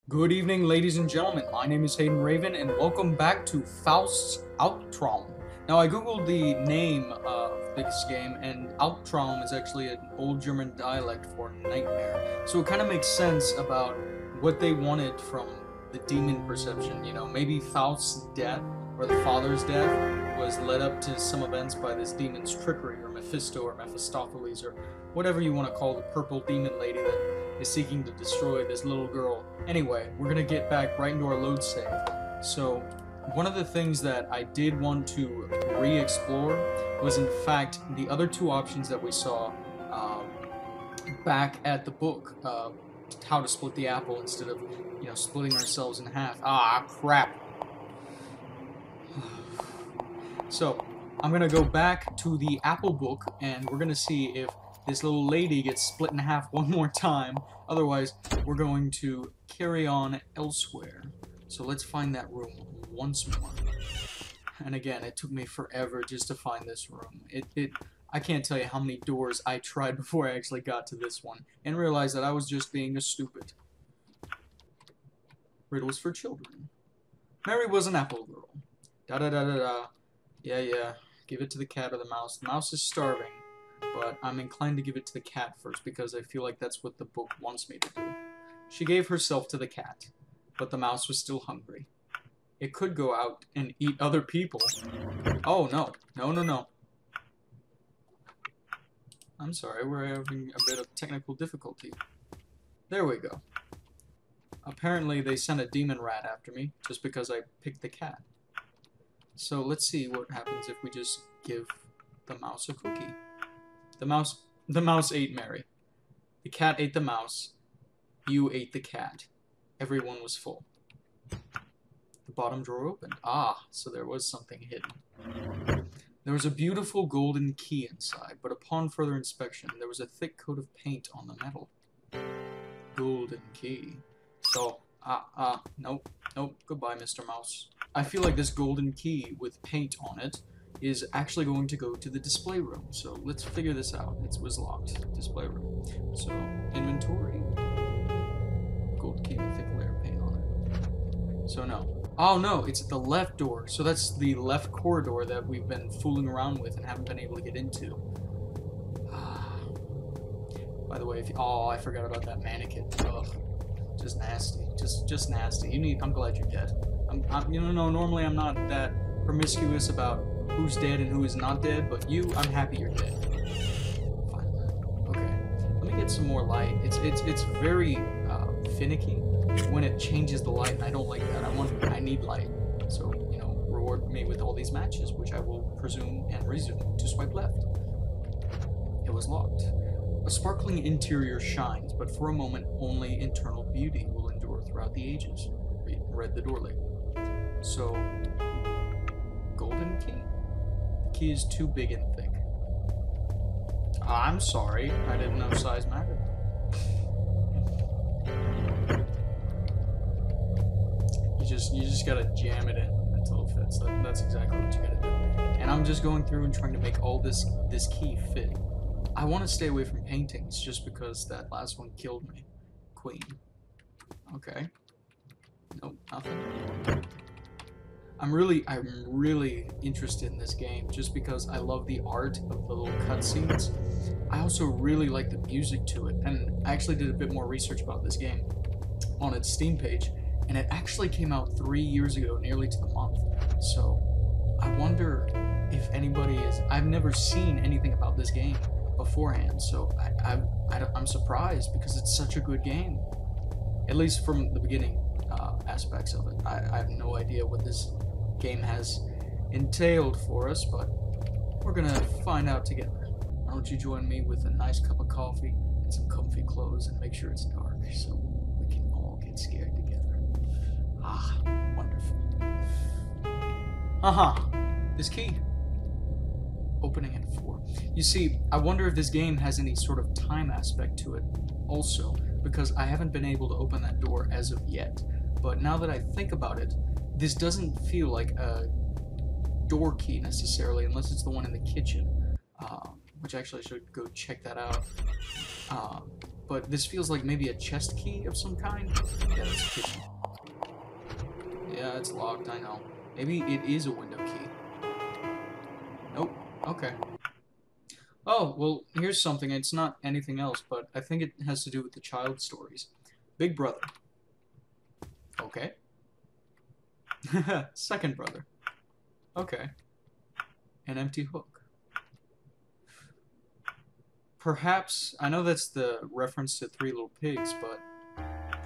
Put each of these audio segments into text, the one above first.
Good evening, ladies and gentlemen. My name is Hayden Raven, and welcome back to Faust'S Alptraum. Now, I googled the name of this game, and Alptraum is actually an old German dialect for nightmare. So it kind of makes sense about what they wanted from the demon perception. You know, maybe Faust's death, or the father's death, was led up to some events by this demon's trickery, or Mephisto, or Mephistopheles, or whatever you want to call the purple demon lady that is seeking to destroy this little girl. Anyway, we're gonna get back right into our load save. So, one of the things that I did want to re-explore was in fact the other two options that we saw back at the book, how to split the apple instead of, you know, splitting ourselves in half. Ah, crap. So, I'm gonna go back to the apple book and we're gonna see if this little lady gets split in half one more time. Otherwise, we're going to carry on elsewhere. So let's find that room once more. And again, it took me forever just to find this room. I can't tell you how many doors I tried before I actually got to this one, and realized that I was just being a stupid. Riddles for children. Mary was an apple girl. Da-da-da-da-da. Yeah. Give it to the cat or the mouse. The mouse is starving. But I'm inclined to give it to the cat first because I feel like that's what the book wants me to do. She gave herself to the cat, but the mouse was still hungry. It could go out and eat other people. Oh, no. No. I'm sorry, we're having a bit of technical difficulty. There we go. Apparently they sent a demon rat after me just because I picked the cat. So let's see what happens if we just give the mouse a cookie. The mouse ate Mary. The cat ate the mouse. You ate the cat. Everyone was full. The bottom drawer opened. Ah, so there was something hidden. There was a beautiful golden key inside, but upon further inspection, there was a thick coat of paint on the metal. Golden key. So, nope. Goodbye, Mr. Mouse. I feel like this golden key with paint on it is actually going to go to the display room. So let's figure this out. It was locked. Display room. So, inventory. Gold key with thick layer of paint on it. So no. Oh no, it's at the left door. So that's the left corridor that we've been fooling around with and haven't been able to get into. By the way, I forgot about that mannequin. Ugh. Just nasty. Just nasty. I'm glad you're dead. You know, normally I'm not that promiscuous about who's dead and who is not dead, but I'm happy you're dead. Fine. Okay. Let me get some more light. It's very finicky when it changes the light, and I don't like that. I need light. So, you know, reward me with all these matches, which I will presume and resume to swipe left. It was locked. A sparkling interior shines, but for a moment only internal beauty will endure throughout the ages. Read the door label. So, golden key. The key is too big and thick. I'm sorry, I didn't know size mattered. You just gotta jam it in until it fits. That's exactly what you gotta do. And I'm just going through and trying to make all this key fit. I want to stay away from paintings just because that last one killed me. Queen. Okay. Nope, nothing. I'm really interested in this game just because I love the art of the little cutscenes. I also really like the music to it, and I actually did a bit more research about this game on its Steam page, and it actually came out 3 years ago, nearly to the month. So I wonder if anybody is... I've never seen anything about this game beforehand, so I'm surprised because it's such a good game, at least from the beginning aspects of it. I have no idea what this game has entailed for us, but we're gonna find out together. Why don't you join me with a nice cup of coffee and some comfy clothes and make sure it's dark so we can all get scared together. Ah, wonderful. This key. Opening at 4. You see, I wonder if this game has any sort of time aspect to it also, because I haven't been able to open that door as of yet. But now that I think about it, this doesn't feel like a door key necessarily, unless it's the one in the kitchen, which actually I should go check that out. But this feels like maybe a chest key of some kind. Yeah, that's a kitchen. it's locked, I know. Maybe it is a window key. Nope. Okay. Oh, well, here's something. It's not anything else, but I think it has to do with the child stories. Big brother. Okay. Second brother. Okay. An empty hook. Perhaps, I know that's the reference to Three Little Pigs, but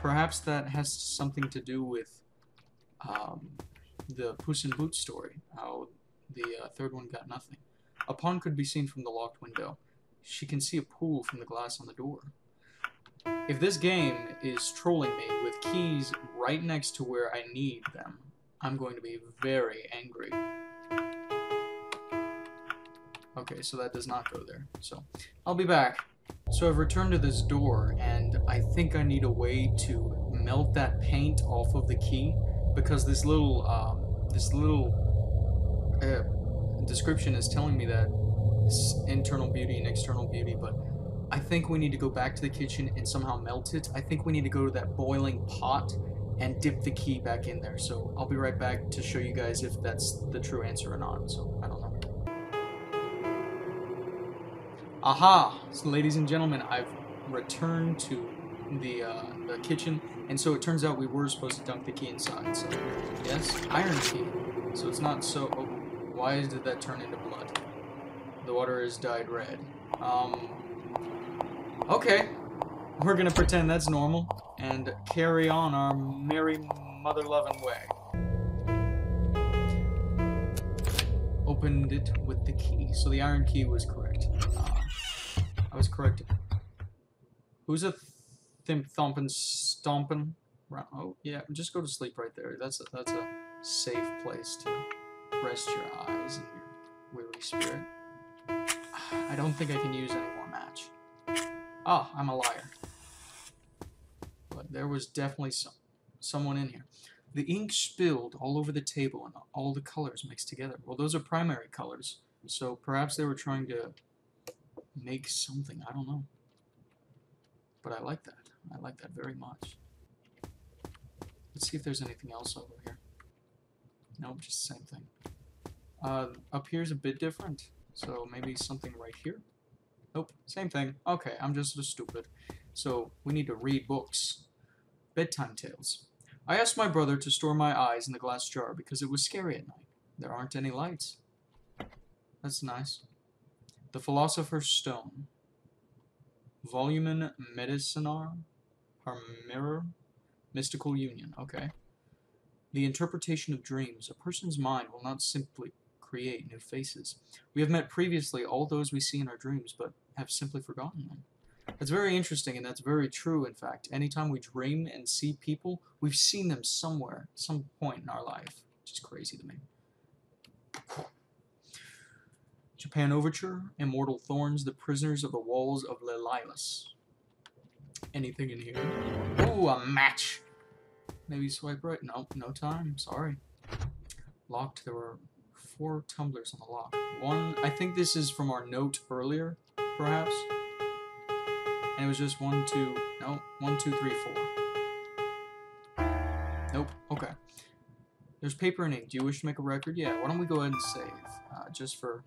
perhaps that has something to do with the Puss in Boots story, how the third one got nothing. A pond could be seen from the locked window. She can see a pool from the glass on the door. If this game is trolling me with keys right next to where I need them, I'm going to be very angry. Okay, so that does not go there. So, I'll be back. So I've returned to this door, and I think I need a way to melt that paint off of the key, because this little description is telling me that it's internal beauty and external beauty, but I think we need to go back to the kitchen and somehow melt it. I think we need to go to that boiling pot and dip the key back in there. So I'll be right back to show you guys if that's the true answer or not. So I don't know. Aha! So ladies and gentlemen, I've returned to the kitchen, and so it turns out we were supposed to dunk the key inside. So yes, iron key. So it's not so. Oh, why did that turn into blood? The water has dyed red. Okay, we're gonna pretend that's normal and carry on our merry mother-loving way. Opened it with the key, so the iron key was correct. I was corrected. Who's a thumping, stomping? Oh yeah, just go to sleep right there. That's a safe place to rest your eyes and your weary spirit. I don't think I can use any more match. Oh, I'm a liar. But there was definitely someone in here. The ink spilled all over the table and all the colors mixed together. Well, those are primary colors, so perhaps they were trying to make something. I don't know. But I like that. I like that very much. Let's see if there's anything else over here. Nope, just the same thing. Up here's a bit different, so maybe something right here. Nope, same thing. Okay, I'm just so stupid. So, we need to read books. Bedtime tales. I asked my brother to store my eyes in the glass jar because it was scary at night. There aren't any lights. That's nice. The Philosopher's Stone. Volumen Medicinar. Mirror. Mystical Union. Okay. The interpretation of dreams. A person's mind will not simply create new faces. We have met previously all those we see in our dreams, but have simply forgotten them. That's very interesting, and that's very true, in fact. Anytime we dream and see people, we've seen them somewhere, some point in our life, which is crazy to me. Japan Overture, Immortal Thorns, The Prisoners of the Walls of Lelilas. Anything in here? Ooh, a match! Maybe swipe right? Nope, no time, sorry. Locked, there were 4 tumblers on the lock. One, I think this is from our note earlier, perhaps. And it was just 1, 2, no, 1, 2, 3, 4. Nope, okay. There's paper and ink. Do you wish to make a record? Yeah, why don't we go ahead and save, just for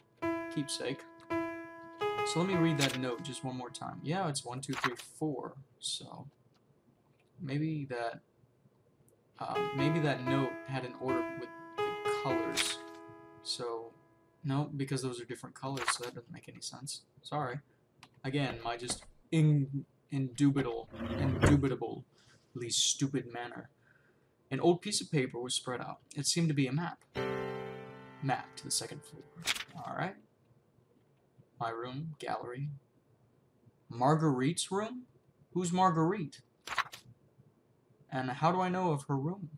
keepsake. So let me read that note just one more time. Yeah, it's 1, 2, 3, 4, so maybe that note had an order with the colors. So, no, because those are different colors, so that doesn't make any sense. Sorry. Again, my just indubitably stupid manner. An old piece of paper was spread out. It seemed to be a map. Map to the 2nd floor. Alright. My room, gallery. Marguerite's room? Who's Marguerite? And how do I know of her room?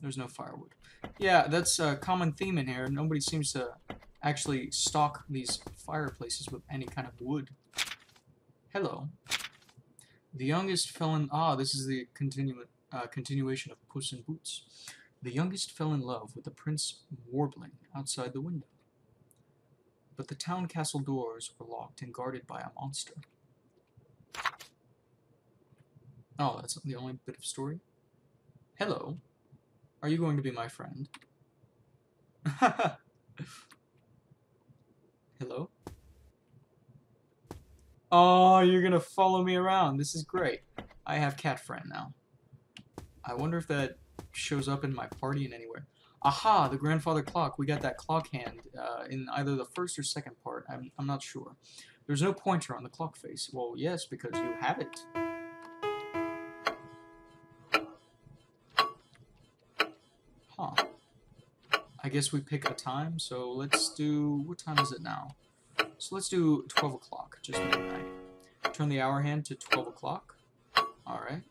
There's no firewood. Yeah, that's a common theme in here. Nobody seems to actually stock these fireplaces with any kind of wood. Hello. The youngest fell in... Ah, this is the continuation of Puss in Boots. The youngest fell in love with the prince warbling outside the window. But the town castle doors were locked and guarded by a monster. Oh, that's the only bit of story? Hello. Are you going to be my friend? Hello? Oh, you're gonna follow me around. This is great. I have cat friend now. I wonder if that shows up in my party in anywhere. Aha, the grandfather clock. We got that clock hand in either the first or second part. I'm not sure. There's no pointer on the clock face. Well, yes, because you have it. Huh. I guess we pick a time, so let's do... What time is it now? So let's do 12 o'clock, just midnight. Turn the hour hand to 12 o'clock. Alright.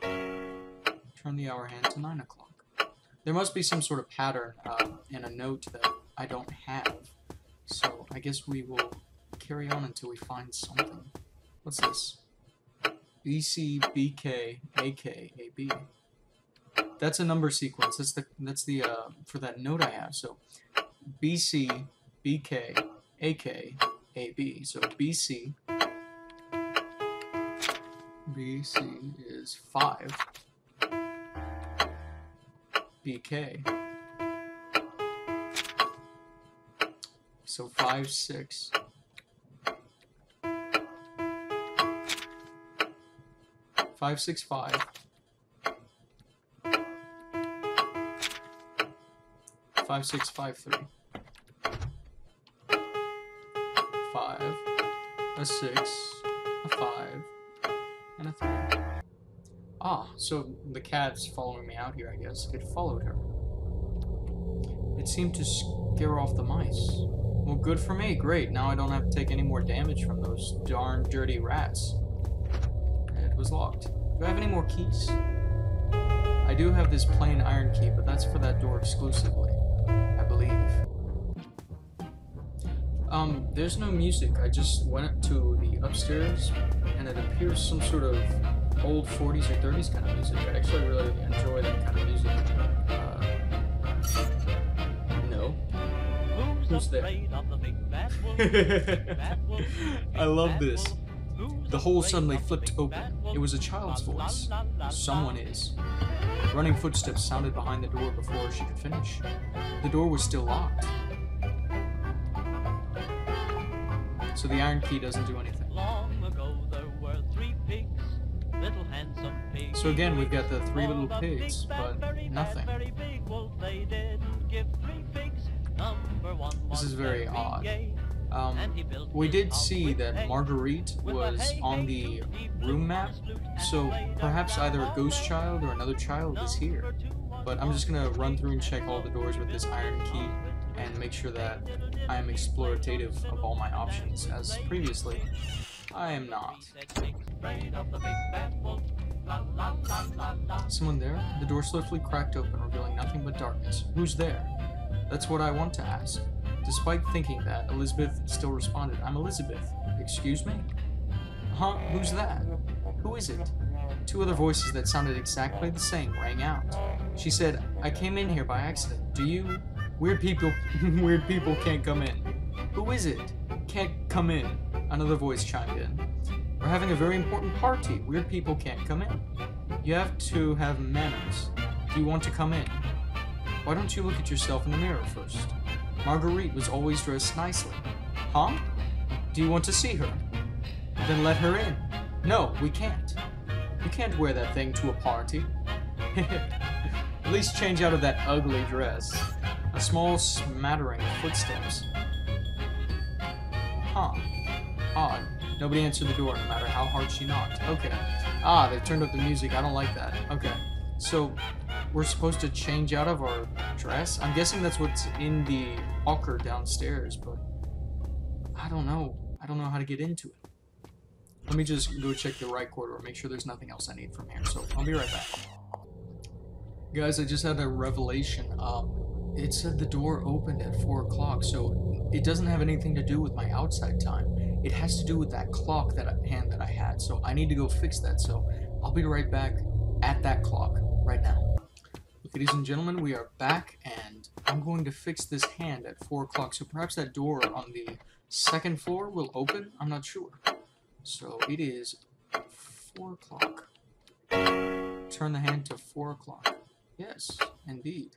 Turn the hour hand to 9 o'clock. There must be some sort of pattern in a note that I don't have. So I guess we will carry on until we find something. What's this? BC, BK, AK, AB. That's a number sequence. That's the for that note I have. So BC, BK, AK, AB. So BC is 5. BK. So 5, 6. 5, 6, 5. 5, 6, 5, 3. 5, a 6, a 5, and a 3. Ah, so the cat's following me out here, I guess. It followed her. It seemed to scare off the mice. Well, good for me. Great. Now I don't have to take any more damage from those darn dirty rats. It was locked. Do I have any more keys? I do have this plain iron key, but that's for that door exclusively, I believe. There's no music. I just went up to the upstairs, and it appears some sort of old 40s or 30s kind of music. I actually really enjoy that kind of music. No. Who's there? I love this. The hole suddenly flipped open. It was a child's voice. Someone is. Running footsteps sounded behind the door before she could finish. The door was still locked. So the iron key doesn't do anything. So again, we've got the 3 little pigs, but nothing. This is very odd. We did see that Marguerite was on the room map, so perhaps either a ghost child or another child is here. But I'm just gonna run through and check all the doors with this iron key and make sure that I am explorative of all my options, as previously I am not. Someone there? The door swiftly cracked open, revealing nothing but darkness. Who's there? That's what I want to ask. Despite thinking that, Elizabeth still responded, I'm Elizabeth. Excuse me? Huh? Who's that? Who is it? 2 other voices that sounded exactly the same rang out. She said, I came in here by accident. Do you? Weird people can't come in. Who is it? Can't come in. Another voice chimed in. We're having a very important party. Weird people can't come in. You have to have manners. Do you want to come in? Why don't you look at yourself in the mirror first? Marguerite was always dressed nicely. Huh? Do you want to see her? Then let her in. No, we can't. You can't wear that thing to a party. At least change out of that ugly dress. A small smattering of footsteps. Huh. Odd. Nobody answered the door, no matter how hard she knocked. Okay. Ah, they've turned up the music. I don't like that. Okay. So, we're supposed to change out of our dress? I'm guessing that's what's in the locker downstairs, but I don't know. I don't know how to get into it. Let me just go check the right corridor, make sure there's nothing else I need from here. So, I'll be right back. Guys, I just had a revelation. It said the door opened at 4 o'clock, so it doesn't have anything to do with my outside time. It has to do with that clock hand that I had, so I need to go fix that. So I'll be right back at that clock right now. Ladies and gentlemen, we are back, and I'm going to fix this hand at 4 o'clock. So perhaps that door on the 2nd floor will open? I'm not sure. So it is 4 o'clock. Turn the hand to 4 o'clock. Yes, indeed.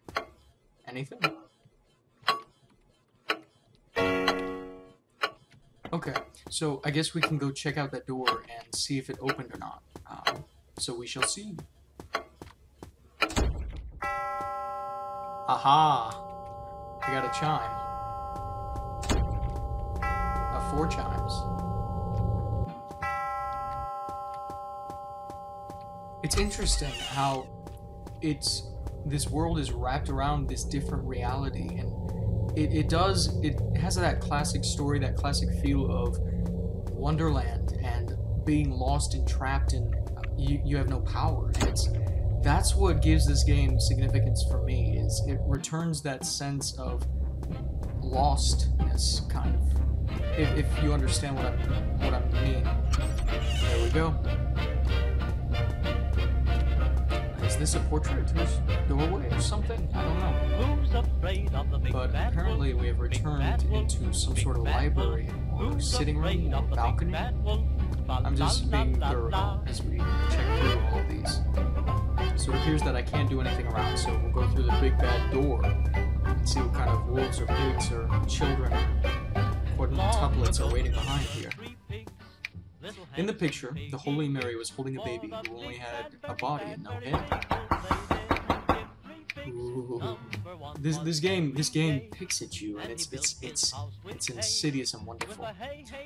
Anything? Okay, so I guess we can go check out that door and see if it opened or not. So we shall see. Aha! I got a chime. 4 chimes. It's interesting how this world is wrapped around this different reality, and it has that classic story, that classic feel of Wonderland and being lost and trapped, and you have no power. And that's what gives this game significance for me, is it returns that sense of lostness, kind of. If you understand what I mean. There we go. Is this a portrait's doorway or something? I don't know. But apparently we have returned into some sort of library or sitting room or balcony. I'm just being thorough as we check through all of these. So it appears that I can't do anything around, so we'll go through the big bad door and see what kind of wolves or pigs or children or quadruplets are waiting behind here. In the picture, the Holy Mary was holding a baby who only had a body and no head. Ooh. This game picks at you, and it's insidious and wonderful.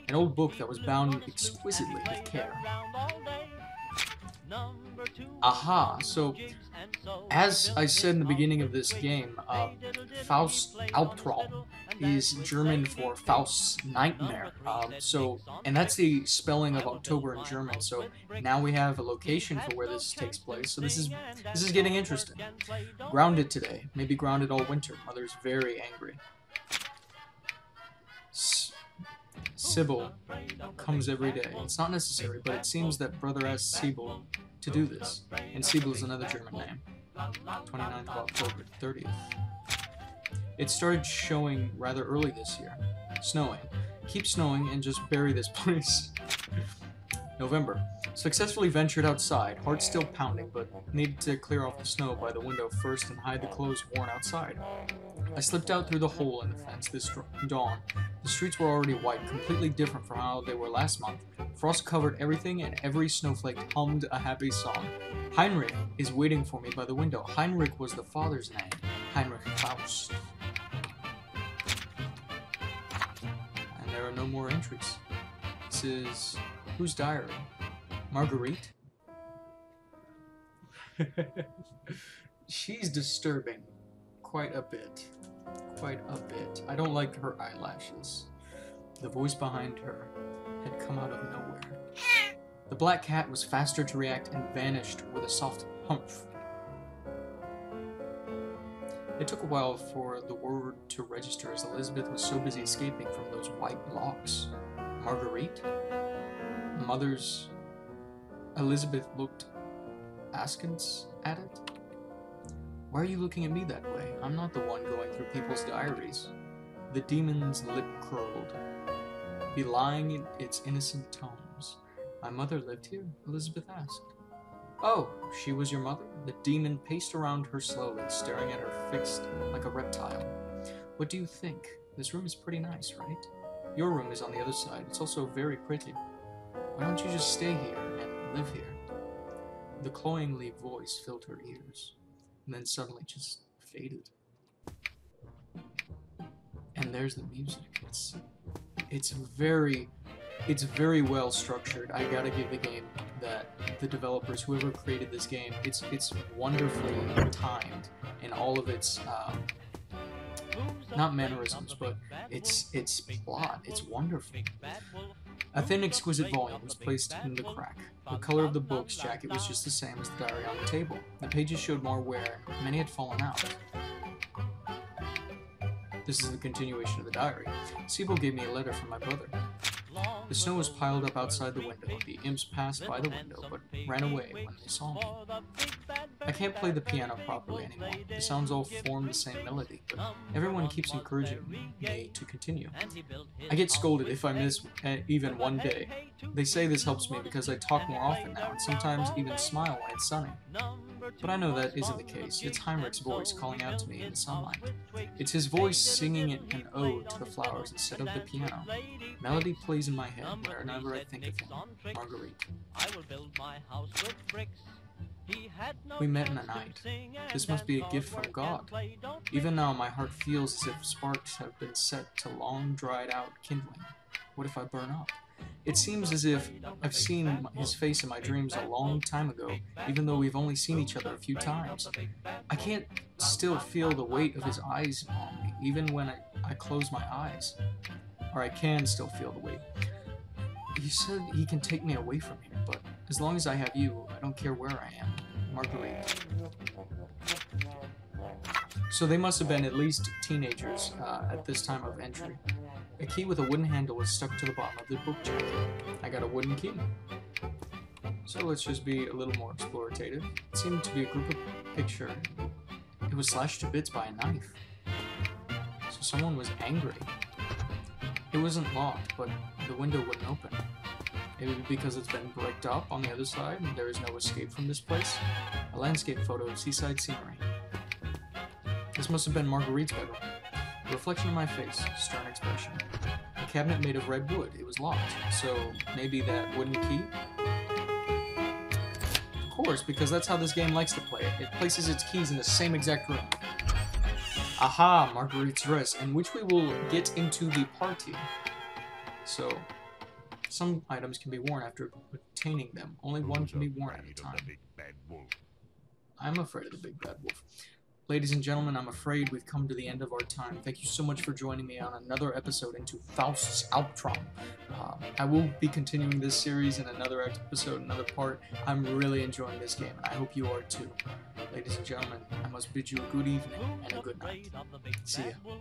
An old book that was bound exquisitely with care. Aha! So, as I said in the beginning of this game, Faust'S Alptraum is German for Faust's nightmare. And that's the spelling of October in German. So now we have a location for where this takes place. So this is getting interesting. Grounded today, maybe grounded all winter. Mother's very angry. Sybil comes every day. It's not necessary, but it seems that brother asked Sybil to do this. And Sybil is another German name. 29th of October, 30th. It started showing rather early this year. Snowing. Keep snowing and just bury this place. November. Successfully ventured outside, heart still pounding, but needed to clear off the snow by the window first and hide the clothes worn outside. I slipped out through the hole in the fence this dawn. The streets were already white, completely different from how they were last month. Frost covered everything, and every snowflake hummed a happy song. Heinrich is waiting for me by the window. Heinrich was the father's name. Heinrich Faust. And there are no more entries. This is... whose diary? Marguerite? She's disturbing. Quite a bit. Quite a bit. I don't like her eyelashes. The voice behind her had come out of nowhere. The black cat was faster to react and vanished with a soft humph. It took a while for the word to register as Elizabeth was so busy escaping from those white locks. Marguerite? Mother's... Elizabeth looked askance at it. Why are you looking at me that way? I'm not the one going through people's diaries. The demon's lip curled, belying its innocent tones. My mother lived here? Elizabeth asked. Oh, she was your mother? The demon paced around her slowly, staring at her fixed like a reptile. What do you think? This room is pretty nice, right? Your room is on the other side. It's also very pretty. Why don't you just stay here and live here? The cloyingly voice filled her ears, and then suddenly just faded. And there's the music. It's very well structured. I gotta give the game that the developers, whoever created this game, it's wonderfully timed in all of its not mannerisms, but its plot. It's wonderful. A thin, exquisite volume was placed in the crack. The color of the book's jacket was just the same as the diary on the table. The pages showed more wear. Many had fallen out. This is the continuation of the diary. Sybil gave me a letter from my brother. The snow was piled up outside the window. The imps passed by the window, but ran away when they saw me. I can't play the piano properly anymore. The sounds all form the same melody, but everyone keeps encouraging me to continue. I get scolded if I miss even one day. They say this helps me because I talk more often now, and sometimes even smile when it's sunny. But I know that isn't the case. It's Heinrich's voice calling out to me in the sunlight. It's his voice singing an ode to the flowers instead of the piano. Melody plays in my head whenever I think of him. Marguerite. We met in the night. This must be a gift from God. Even now my heart feels as if sparks have been set to long dried out kindling. What if I burn up? It seems as if I've seen his face in my dreams a long time ago, even though we've only seen each other a few times. I can't still feel the weight of his eyes on me, even when I close my eyes. Or I can still feel the weight. He said he can take me away from here, but as long as I have you, I don't care where I am. Marguerite. So they must have been at least teenagers at this time of entry. A key with a wooden handle was stuck to the bottom of the book jacket. I got a wooden key. So let's just be a little more explorative. It seemed to be a group of pictures. It was slashed to bits by a knife. So someone was angry. It wasn't locked, but the window wouldn't open. Maybe because it's been bricked up on the other side and there is no escape from this place. A landscape photo of seaside scenery. This must have been Marguerite's bedroom. A reflection of my face, stern expression. A cabinet made of red wood. It was locked. So maybe that wooden key? Of course, because that's how this game likes to play it. It places its keys in the same exact room. Aha, Marguerite's dress, in which we will get into the party. So, some items can be worn after obtaining them. Only one can be worn at a time. I'm afraid of the big bad wolf. Ladies and gentlemen, I'm afraid we've come to the end of our time. Thank you so much for joining me on another episode into Faust'S Alptraum. I will be continuing this series in another episode, another part. I'm really enjoying this game, and I hope you are too. Ladies and gentlemen, I must bid you a good evening and a good night. See ya.